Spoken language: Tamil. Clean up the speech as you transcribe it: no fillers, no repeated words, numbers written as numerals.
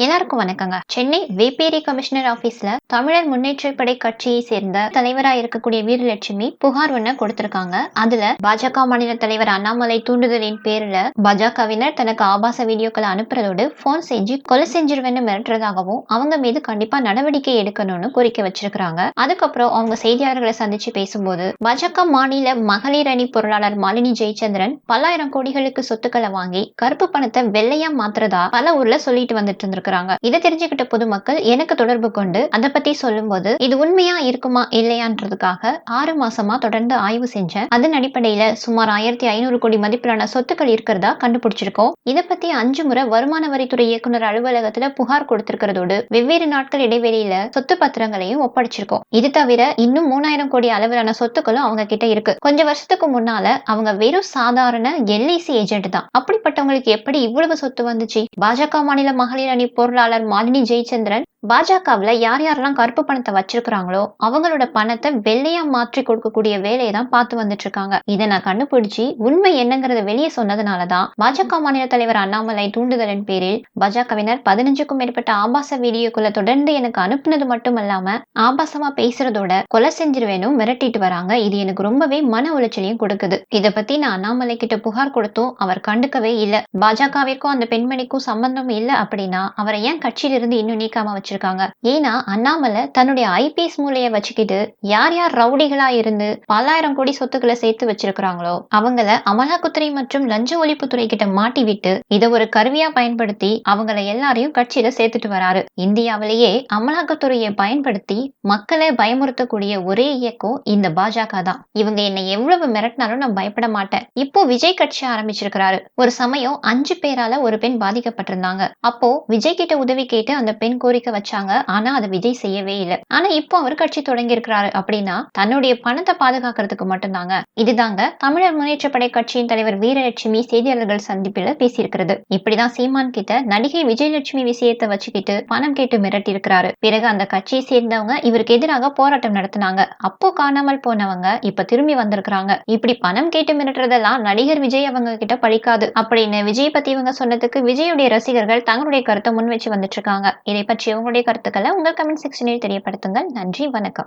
எல்லாருக்கும் வணக்கங்க. சென்னை வேப்பேரி கமிஷனர் ஆபீஸ்ல தமிழர் முன்னேற்றப் படை கட்சியை சேர்ந்த தலைவரா இருக்கக்கூடிய வீரலட்சுமி புகார் ஒண்ணு கொடுத்திருக்காங்க. அதுல பாஜக மாநில தலைவர் அண்ணாமலை தூண்டுதலின் பேர்ல பாஜகவினர் தனக்கு ஆபாச வீடியோக்களை அனுப்புறதோடு போன் செஞ்சு கொலை செஞ்சிருவேன்னு மிரட்டுறதாகவும் அவங்க மீது கண்டிப்பா நடவடிக்கை எடுக்கணும்னு கோரிக்கை வச்சிருக்காங்க. அதுக்கப்புறம் அவங்க செய்தியாளர்களை சந்திச்சு பேசும்போது பாஜக மாநில மகளிர் அணி பொருளாளர் மாலினி ஜெயச்சந்திரன் பல்லாயிரம் கோடிகளுக்கு சொத்துக்களை வாங்கி கருப்பு பணத்தை வெள்ளையா மாத்துறதா பல ஊர்ல சொல்லிட்டு வந்துட்டு இருந்திருக்காங்க. இதை தெரிஞ்சுக்கிட்ட பொதுமக்கள் எனக்கு தொடர்பு கொண்டு அதை பத்தி சொல்லும்போது இது உண்மையா இருக்குமா இல்லையான்றதுக்காக 6 மாசமா தொடர்ந்து ஆய்வு செஞ்சேன். அதன் அடிப்படையில சுமார் 1500 கோடி மதிப்பிலான சொத்துக்கள் இருக்கிறதா கண்டுபிடிச்சிருக்கோம். இதை பத்தி 5 முறை வருமான வரித்துறை இயக்குனர் அலுவலகத்துல புகார் கொடுத்திருக்கிறதோடு வெவ்வேறு நாட்கள் இடைவெளியில சொத்து பத்திரங்களையும் ஒப்படைச்சிருக்கோம். இது தவிர இன்னும் 3000 கோடி அளவிலான சொத்துக்களும் அவங்க கிட்ட இருக்கு. கொஞ்சம் வருஷத்துக்கு முன்னால அவங்க வெறும் சாதாரண LIC ஏஜென்ட் தான். அப்படிப்பட்டவங்களுக்கு எப்படி இவ்வளவு சொத்து வந்துச்சு? பாஜக மாநில மகளிர் அணி பொருளாளர் மாலினி ஜெயச்சந்திரன் பாஜகவுல யார் யாரெல்லாம் கருப்பு பணத்தை வச்சிருக்காங்களோ அவங்களோட பணத்தை வெள்ளையா மாற்றி கொடுக்கக்கூடிய வேலையை தான் பார்த்து வந்துட்டு இருக்காங்க. இதை நான் கண்டுபிடிச்சு உண்மை என்னங்கறத வெளியே சொன்னதுனாலதான் பாஜக மாநில தலைவர் அண்ணாமலை தூண்டுதலின் பேரில் பாஜகவினர் 15க்கும் மேற்பட்ட ஆபாச வீடியோக்களை தொடர்ந்து எனக்கு அனுப்புனது மட்டும் இல்லாம ஆபாசமா பேசுறதோட கொலை செஞ்சிருவேனும் மிரட்டிட்டு வராங்க. இது எனக்கு ரொம்பவே மன உளைச்சலையும் கொடுக்குது. இதை பத்தி நான் அண்ணாமலை கிட்ட புகார் கொடுத்தும் அவர் கண்டுக்கவே இல்லை. பாஜகவிற்கும் அந்த பெண்மணிக்கும் சம்பந்தம் இல்லை அப்படின்னா அவரை ஏன் கட்சியிலிருந்து இன்னும் நீக்காம வச்சிருக்காங்க? ஏன்னா அண்ணாமலை தன்னுடைய IPS மூலையை வச்சுக்கிட்டு யார் யார் ரவுடிகளா இருந்து பல்லாயிரம் கோடி சொத்துக்களை சேர்த்து வச்சிருக்காங்களோ அவங்கள அமலாக்கத்துறை மற்றும் லஞ்ச ஒழிப்புத்துறை கிட்ட மாட்டி விட்டு இதை ஒரு கருவியா பயன்படுத்தி அவங்கள எல்லாரையும் கட்சியில சேர்த்துட்டு வராரு. இந்தியாவிலேயே அமலாக்கத்துறையை பயன்படுத்தி மக்களை பயமுறுத்தக்கூடிய ஒரே இயக்கம் இந்த பாஜக தான். இவங்க என்னை எவ்வளவு மிரட்டினாலும் நான் பயப்பட மாட்டேன். இப்போ விஜய் கட்சி ஆரம்பிச்சிருக்கிறாரு. ஒரு சமயம் 5 பேரால ஒரு பெண் பாதிக்கப்பட்டிருந்தாங்க. அப்போ விஜய் கிட்ட உதவி கேட்டு அந்த பெண் கோரிக்கை வச்சாங்க. ஆனா அதை விஜய் செய்யவே இல்லை. ஆனா இப்போ அவர் கட்சி தொடங்கி இருக்கிறாரு அப்படின்னா தன்னுடைய பணத்தை பாதுகாக்கிறதுக்கு மட்டும்தாங்க. இதுதாங்க தமிழர் முன்னேற்ற படை கட்சியின் தலைவர் வீரலட்சுமி செய்தியாளர்கள் சந்திப்பில் பேசியிருக்கிறது. இப்படிதான் சீமான் கிட்ட நடிகை விஜயலட்சுமி விஷயத்தை வச்சுக்கிட்டு பணம் கேட்டு மிரட்டி இருக்கிறாரு. பிறகு அந்த கட்சியை சேர்ந்தவங்க இவருக்கு எதிராக போராட்டம் நடத்தினாங்க. அப்போ காணாமல் போனவங்க இப்ப திரும்பி வந்திருக்கிறாங்க. இப்படி பணம் கேட்டு மிரட்டுறதெல்லாம் நடிகர் விஜய் அவங்க கிட்ட பழிக்காது அப்படின்னு விஜய் பத்தி இவங்க சொன்னதுக்கு விஜயுடைய ரசிகர்கள் தங்களுடைய கருத்தை முன் வச்சு வந்துட்டு இருக்காங்க. இதை பற்றி உங்களுடைய கருத்துக்களை உங்கள் கமெண்ட் செக்ஷனில் தெரியப்படுத்துங்கள். நன்றி, வணக்கம்.